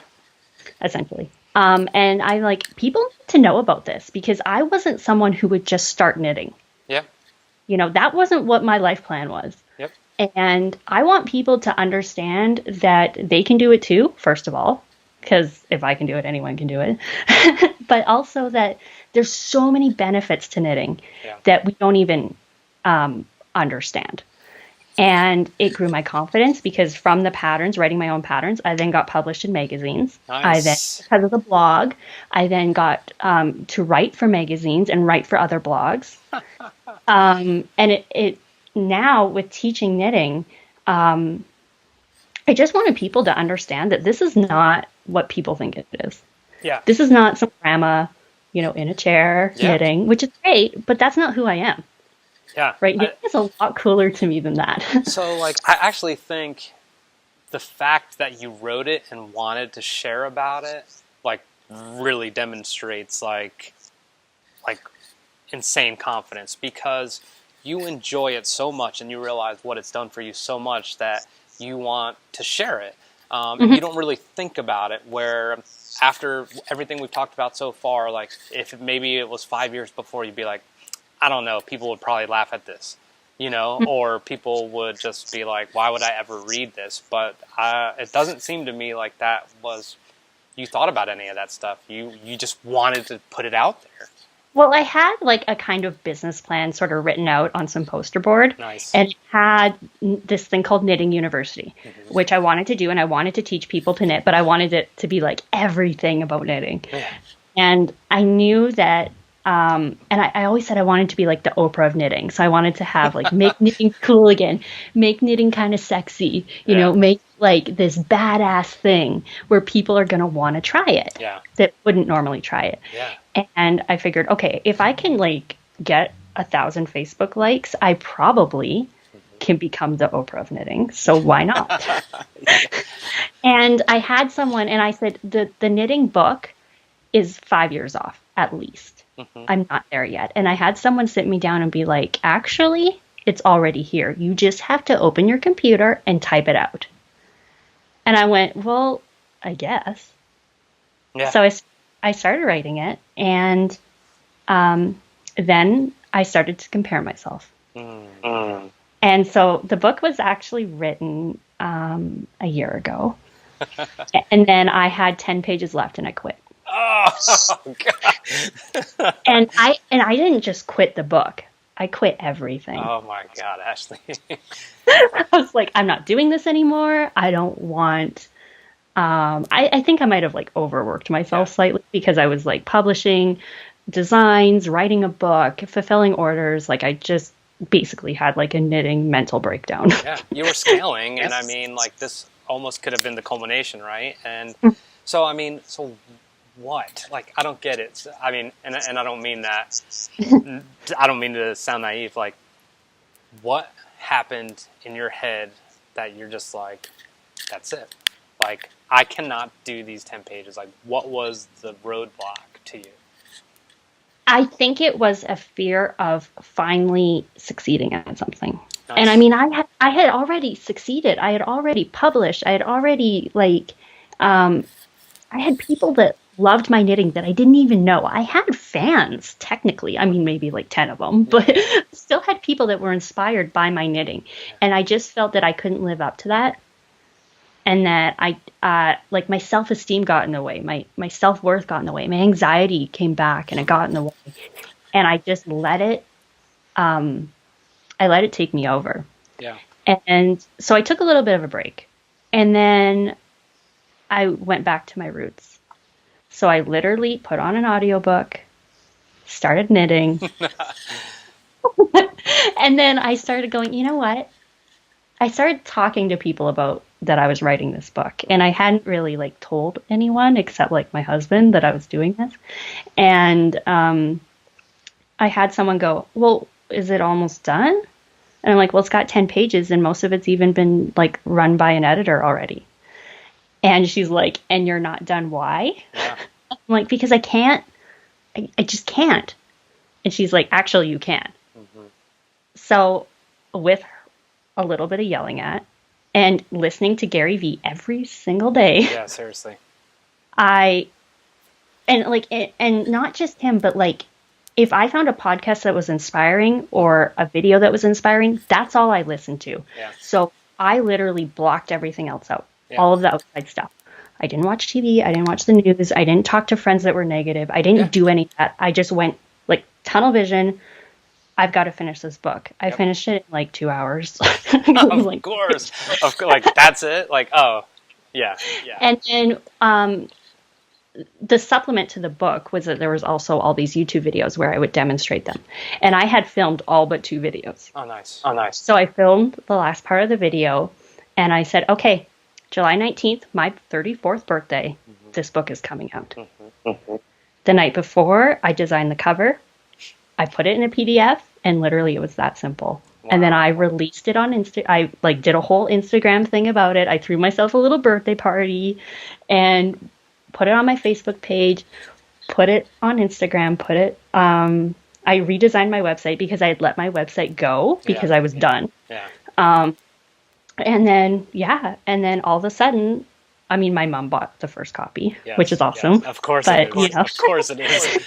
essentially. And I like people need to know about this because I wasn't someone who would just start knitting. Yeah. That wasn't what my life plan was. Yep. And I want people to understand that they can do it too, first of all, because if I can do it, anyone can do it. But also that there's so many benefits to knitting Yeah. that we don't even understand. And it grew my confidence because from the patterns, writing my own patterns, I then got published in magazines. I then, Nice. because of the blog, I then got to write for magazines and write for other blogs. And it now with teaching knitting, I just wanted people to understand that this is not what people think it is. Yeah. This is not some grandma, in a chair Yeah. knitting, which is great, but that's not who I am. Yeah. Right? Knitting is a lot cooler to me than that. So, like, I actually think the fact that you wrote it and wanted to share about it, like, really demonstrates like insane confidence, because you enjoy it so much and you realize what it's done for you so much that you want to share it. And you don't really think about it, where after everything we've talked about so far, like, if maybe it was 5 years before, you'd be like, I don't know, people would probably laugh at this, or people would just be like, why would I ever read this? But it doesn't seem to me like that was, you thought about any of that stuff. You just wanted to put it out there. Well, I had like a kind of business plan sort of written out on some poster board, Nice. and it had this thing called Knitting University, which I wanted to do, and I wanted to teach people to knit, but I wanted it to be like everything about knitting. Yeah. And I knew that, and I always said I wanted to be like the Oprah of knitting. So I wanted to have like, make knitting cool again, make knitting kind of sexy, Yeah. make like this badass thing where people are going to want to try it Yeah. that wouldn't normally try it. Yeah. And I figured, okay, if I can like get 1,000 Facebook likes, I probably can become the Oprah of knitting. So why not? And I had someone, and I said, the knitting book is 5 years off at least. I'm not there yet. And I had someone sit me down and be like, actually, it's already here. You just have to open your computer and type it out. And I went, well, I guess. Yeah. So I started writing it, and then I started to compare myself. And so the book was actually written a year ago. And then I had 10 pages left and I quit. Oh, God. And I didn't just quit the book. I quit everything. Oh my God, Ashlee. I was like, I'm not doing this anymore. I don't want. I think I might have like overworked Yeah. myself slightly because I was like publishing designs, writing a book, fulfilling orders. Like I just basically had like a knitting mental breakdown. Yeah, you were scaling, and I mean, like, this almost could have been the culmination, right? And so, I mean, so what? Like, I don't get it. I mean, and I don't mean that. I don't mean to sound naive. Like, what happened in your head that you're just like, that's it? Like, I cannot do these 10 pages. Like, what was the roadblock to you? I think it was a fear of finally succeeding at something. And I Nice. mean, I had already succeeded. I had already published. I had already like I had people that loved my knitting that I didn't even know. I had fans, technically. I mean, maybe like 10 of them, Yeah. but still had people that were inspired by my knitting. And I just felt that I couldn't live up to that. And that like my self-esteem got in the way. My self-worth got in the way. My anxiety came back and it got in the way. And I just I let it take me over. Yeah. And so I took a little bit of a break. And then I went back to my roots. So I literally put on an audiobook, started knitting, and then I started going, you know what? I started talking to people about that I was writing this book. And I hadn't really like told anyone except like my husband that I was doing this. And I had someone go, well, is it almost done? And I'm like, well, it's got 10 pages and most of it's even been like run by an editor already. And she's like, and you're not done. Why? Yeah. I'm like, because I can't. I just can't. And she's like, actually, you can. Mm-hmm. So with a little bit of yelling at and listening to Gary Vee every single day, Yeah, seriously. and not just him, but like if I found a podcast that was inspiring or a video that was inspiring, that's all I listened to. Yeah. So I literally blocked everything else out, Yeah. all of the outside stuff. I didn't watch TV. I didn't watch the news. I didn't talk to friends that were negative. I didn't do any of that. I just went like tunnel vision. I've got to finish this book. I finished it in like 2 hours. Of course. Like, that's it? Like, oh, yeah. Yeah. And then the supplement to the book was that there was also all these YouTube videos where I would demonstrate them. And I had filmed all but 2 videos. Oh, nice. Oh, nice. So I filmed the last part of the video and I said, okay, July 19th, my 34th birthday, this book is coming out. The night before, I designed the cover. I put it in a PDF and literally it was that simple. Wow. And then I released it on Insta. I like did a whole Instagram thing about it. I threw myself a little birthday party and put it on my Facebook page, put it on Instagram, I redesigned my website because I had let my website go because I was done. Yeah. And then all of a sudden, I mean, my mom bought the first copy, which is awesome. Yes. Of course it is. You know. Of course it is.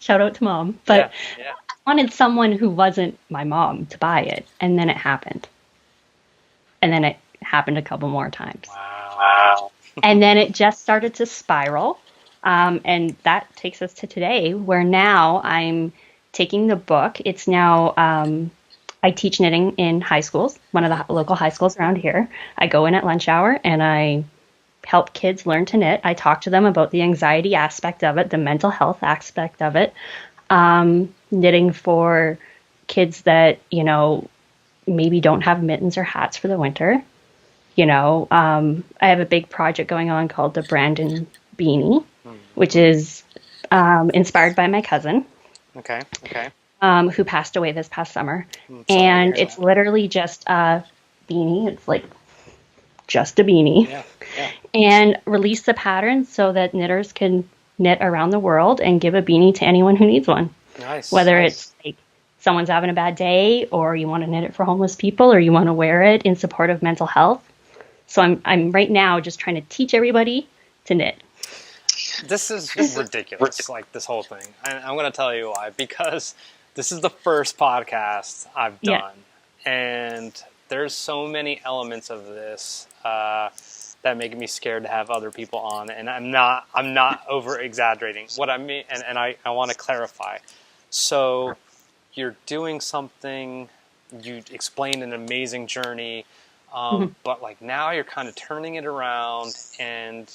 Shout out to mom. But yeah. I wanted someone who wasn't my mom to buy it. And then it happened. And then it happened a couple more times. Wow. And then it just started to spiral. And that takes us to today, where now I'm taking the book. It's now, I teach knitting in high schools, one of the local high schools around here. I go in at lunch hour and I help kids learn to knit. I talk to them about the anxiety aspect of it, the mental health aspect of it. Knitting for kids that, you know, maybe don't have mittens or hats for the winter. You know, I have a big project going on called the Brandon Beanie, which is inspired by my cousin. Okay. Who passed away this past summer. And it's literally just a beanie. It's like just a beanie. Yeah. And release the pattern so that knitters can knit around the world and give a beanie to anyone who needs one. Nice. Whether it's like someone's having a bad day or you want to knit it for homeless people or you want to wear it in support of mental health. So I'm right now just trying to teach everybody to knit. This is ridiculous, like this whole thing. I'm going to tell you why. Because this is the first podcast I've done. Yeah. And there's so many elements of this that make me scared to have other people on. And I'm not over exaggerating. What I mean, and I want to clarify. So you're doing something. You explained an amazing journey, Mhm. but like now you're kind of turning it around, and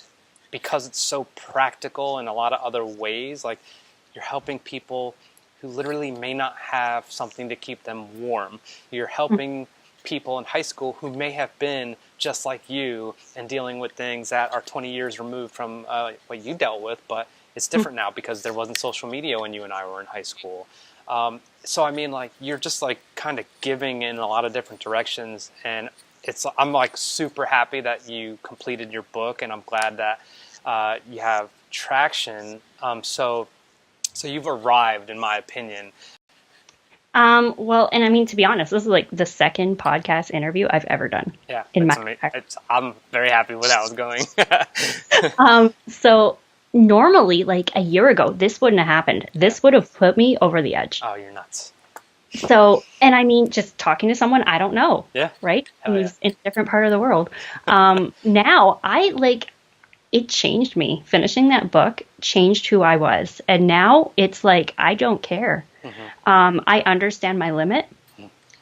because it's so practical in a lot of other ways, like you're helping people who literally may not have something to keep them warm. You're helping people in high school who may have been just like you and dealing with things that are 20 years removed from what you dealt with, but it's different now because there wasn't social media when you and I were in high school. So I mean, like you're just like kind of giving in a lot of different directions, and I'm like super happy that you completed your book, and I'm glad that you have traction. So you've arrived, in my opinion. Well, and I mean, to be honest, this is like the second podcast interview I've ever done Yeah, in my I'm very happy with how it's going. So normally, like a year ago, this wouldn't have happened. This would have put me over the edge. Oh, you're nuts. So, and I mean, just talking to someone I don't know, Yeah. right? Hell yeah. Who's in a different part of the world. Now I like it changed me. Finishing that book changed who I was. And now it's like, I don't care. I understand my limit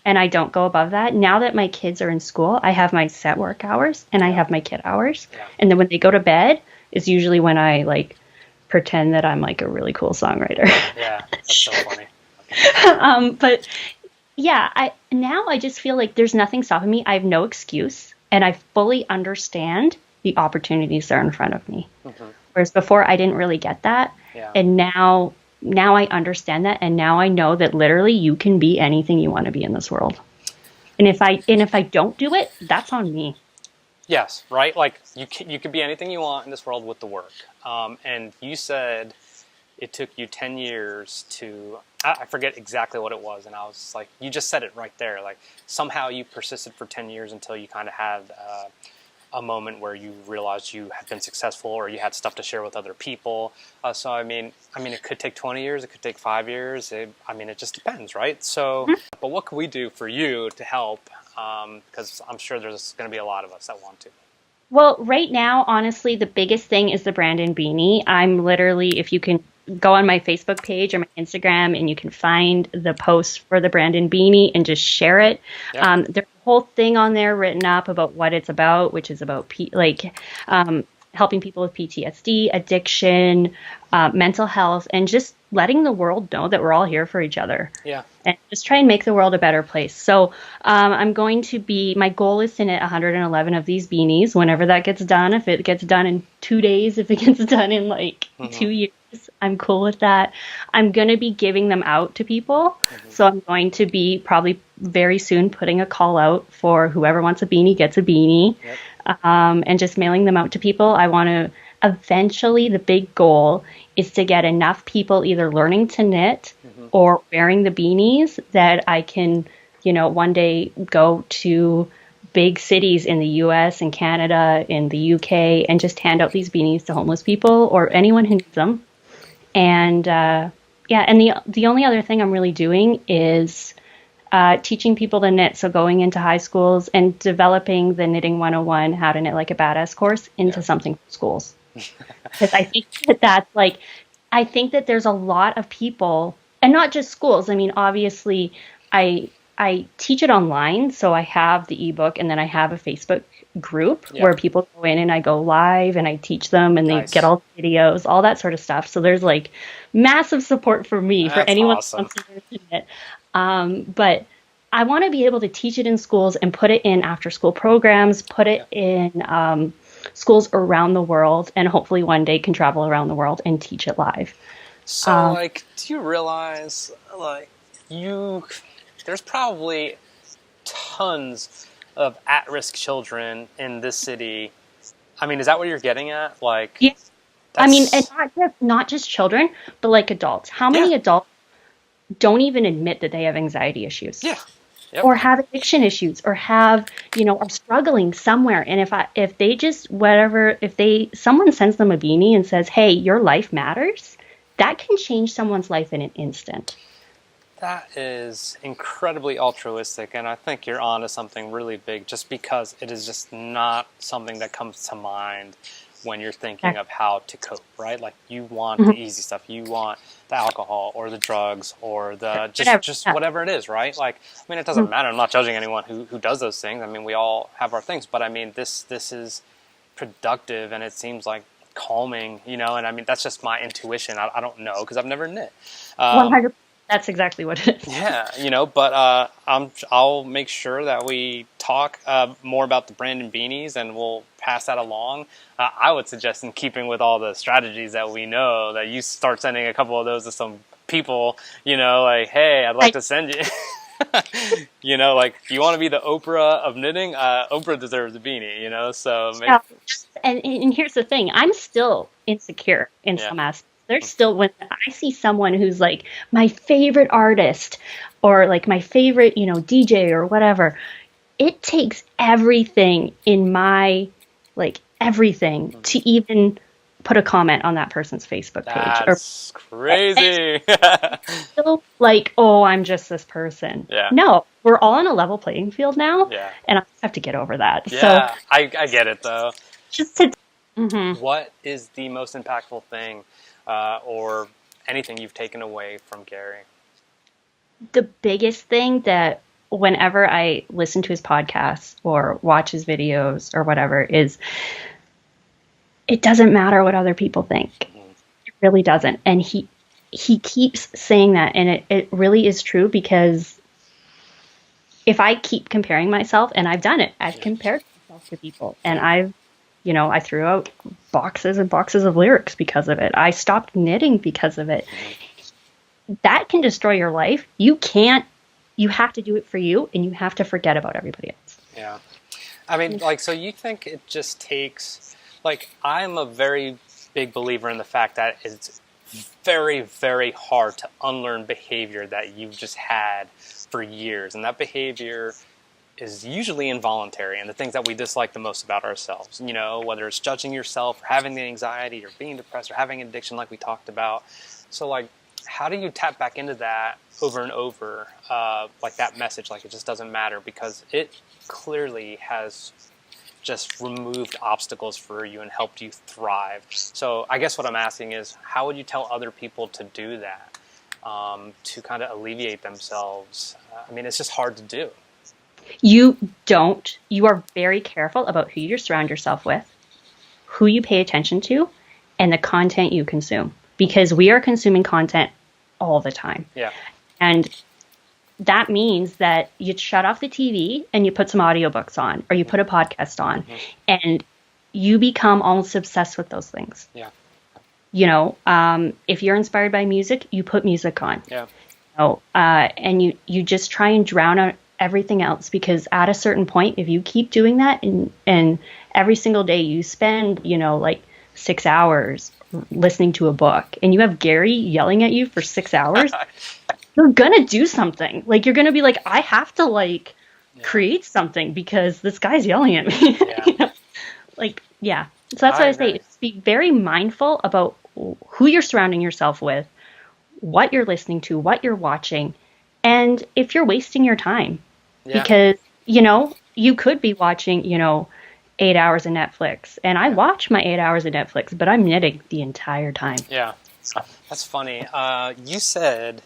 and I don't go above that. Now that my kids are in school, I have my set work hours and I have my kid hours. Yeah. And then when they go to bed is usually when I like pretend that I'm like a really cool songwriter. Yeah, that's so funny. But yeah, I just feel like there's nothing stopping me. I have no excuse and I fully understand the opportunities that are in front of me. Whereas before I didn't really get that. Yeah. And now I understand that, and now I know that literally you can be anything you want to be in this world. And if I don't do it, that's on me. Yes, right? Like you can be anything you want in this world with the work. And you said it took you 10 years to, I forget exactly what it was, and I was like, you just said it right there. Like somehow you persisted for 10 years until you kind of had a moment where you realized you had been successful or you had stuff to share with other people. So I mean, it could take 20 years, it could take 5 years. It just depends, right? So, but what can we do for you to help? Because I'm sure there's going to be a lot of us that want to. Well, right now, honestly, the biggest thing is the Brandon Beanie. I'm literally, if you can go on my Facebook page or my Instagram and you can find the post for the Brandon Beanie and just share it. Yeah. There's a whole thing on there written up about what it's about, which is about helping people with PTSD, addiction, mental health, and just letting the world know that we're all here for each other. Yeah. And just try and make the world a better place. So my goal is to knit 111 of these beanies whenever that gets done. If it gets done in 2 days, if it gets done in like 2 years, I'm cool with that. I'm going to be giving them out to people. So I'm going to be probably very soon putting a call out for whoever wants a beanie gets a beanie. Yep. And just mailing them out to people. I want to eventually, the big goal is to get enough people either learning to knit or wearing the beanies that I can, one day go to big cities in the US and Canada, in the UK, and just hand out these beanies to homeless people or anyone who needs them. And and the only other thing I'm really doing is teaching people to knit. So going into high schools and developing the Knitting 101, How to Knit Like a Badass course into something for schools. Because I think I think that there's a lot of people, and not just schools. I mean, obviously, I teach it online, so I have the ebook, and then I have a Facebook group where people go in and I go live and I teach them, and they get all the videos, all that sort of stuff. So there's like massive support for me, for anyone who wants to learn to knit. But I want to be able to teach it in schools and put it in after school programs, put it in schools around the world, and hopefully one day can travel around the world and teach it live. So, do you realize, there's probably tons of at-risk children in this city. I mean, is that what you're getting at? Yeah. I mean, and not just children, but like adults. How many adults don't even admit that they have anxiety issues? Yeah. Yep. Or have addiction issues, or have, are struggling somewhere. And if someone sends them a beanie and says, hey, your life matters, that can change someone's life in an instant. That is incredibly altruistic, and I think you're onto something really big, just because it is just not something that comes to mind when you're thinking of how to cope, right? Like you want the easy stuff, you want the alcohol or the drugs or the just whatever it is, right? Like, I mean, it doesn't matter. I'm not judging anyone who does those things. I mean, we all have our things, but I mean, this is productive and it seems like calming, and I mean, that's just my intuition. I don't know because I've never knit. 100%. That's exactly what it is. Yeah, but I'll make sure that we talk more about the Brandon beanies, and we'll pass that along. I would suggest, in keeping with all the strategies that we know, that you start sending a couple of those to some people. Like, hey, I'd like to send you. Like, you want to be the Oprah of knitting? Oprah deserves a beanie. So and here's the thing: I'm still insecure in some aspects. There's still, when I see someone who's like my favorite artist or like my favorite, DJ or whatever, it takes everything in my, like everything to even put a comment on that person's Facebook page. That's crazy. Still like, oh, I'm just this person. Yeah. No, we're all on a level playing field now. Yeah. And I have to get over that. Yeah, so, I get it though. Just to... What is the most impactful thing or anything you've taken away from Gary? The biggest thing that whenever I listen to his podcasts or watch his videos or whatever is, it doesn't matter what other people think. It really doesn't. And he keeps saying that, and it really is true, because if I keep comparing myself, and I've done it, I've compared myself to people, and I threw out boxes and boxes of lyrics because of it. I stopped knitting because of it. That can destroy your life. You have to do it for you, and you have to forget about everybody else. Yeah. I mean, like, so you think it just takes, like, I'm a very big believer in the fact that it's very, very hard to unlearn behavior that you've just had for years. And that behavior is usually involuntary, and the things that we dislike the most about ourselves, whether it's judging yourself or having the anxiety or being depressed or having an addiction like we talked about. So, like, how do you tap back into that over and over, like that message, like it just doesn't matter, because it clearly has just removed obstacles for you and helped you thrive. So I guess what I'm asking is, how would you tell other people to do that, to kind of alleviate themselves? I mean, it's just hard to do. You are very careful about who you surround yourself with, who you pay attention to, and the content you consume, because we are consuming content all the time. Yeah. And that means that you shut off the TV and you put some audiobooks on, or you put a podcast on, and you become almost obsessed with those things. Yeah. If you're inspired by music, you put music on. Yeah. And you just try and drown out everything else, because at a certain point, if you keep doing that and every single day you spend, like 6 hours listening to a book, and you have Gary yelling at you for 6 hours, you're gonna do something. Like, you're gonna be like, I have to create something because this guy's yelling at me. Yeah. So that's why I say, be very mindful about who you're surrounding yourself with, what you're listening to, what you're watching, and if you're wasting your time. Yeah. Because, you could be watching, 8 hours of Netflix. And I watch my 8 hours of Netflix, but I'm knitting the entire time. Yeah. That's funny. You said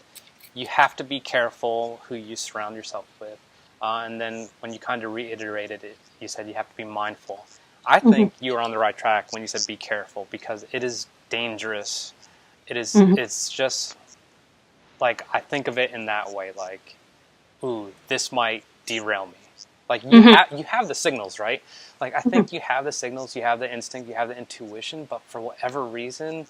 you have to be careful who you surround yourself with. And then when you kind of reiterated it, you said you have to be mindful. I think you were on the right track when you said be careful, because it is dangerous. It is, it's just, like, I think of it in that way, like, ooh, this might derail me. Like, you have the signals, right? Like, I think you have the signals, you have the instinct, you have the intuition, but for whatever reason,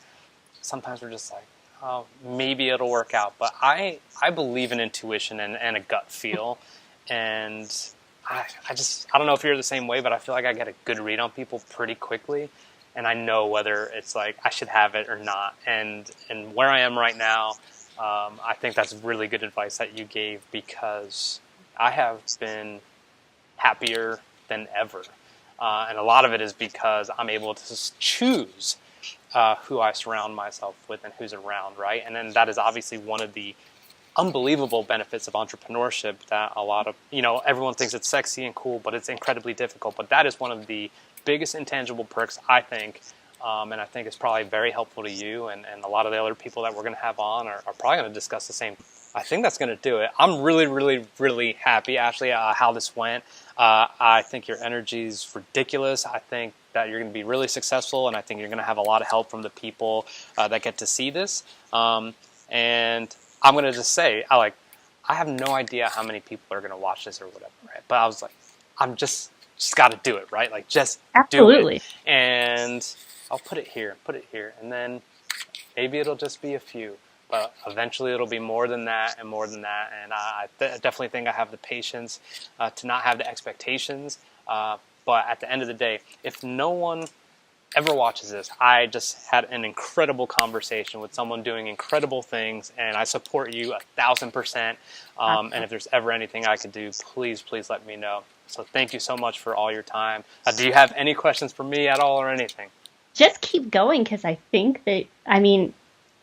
sometimes we're just like, oh, maybe it'll work out. But I believe in intuition and a gut feel, and I don't know if you're the same way, but I feel like I get a good read on people pretty quickly, and I know whether it's like I should have it or not. And where I am right now, I think that's really good advice that you gave, because I have been happier than ever. And a lot of it is because I'm able to just choose who I surround myself with and who's around, right? And then that is obviously one of the unbelievable benefits of entrepreneurship that a lot of, everyone thinks it's sexy and cool, but it's incredibly difficult. But that is one of the biggest intangible perks, I think, And I think it's probably very helpful to you, and a lot of the other people that we're going to have on are probably going to discuss the same. I think that's going to do it. I'm really, really, really happy, Ashlee, how this went. I think your energy is ridiculous. I think that you're going to be really successful, and I think you're going to have a lot of help from the people that get to see this. And I'm going to just say, I have no idea how many people are going to watch this or whatever, right? But I was like, I'm just got to do it, right? Like, just Absolutely. do it. And I'll put it here, and then maybe it'll just be a few. But eventually it'll be more than that and more than that. And I definitely think I have the patience to not have the expectations. But at the end of the day, if no one ever watches this, I just had an incredible conversation with someone doing incredible things, and I support you 1,000%. And if there's ever anything I could do, please let me know. So thank you so much for all your time. Do you have any questions for me at all or anything? Just keep going, because I think that,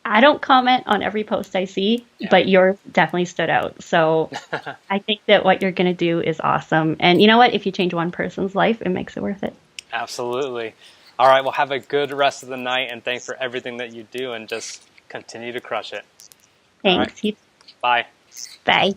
I don't comment on every post I see, but yours definitely stood out. So I think that what you're going to do is awesome. And you know what? If you change one person's life, it makes it worth it. Absolutely. All right. Well, have a good rest of the night, and thanks for everything that you do, and just continue to crush it. Thanks. Right. Bye. Bye.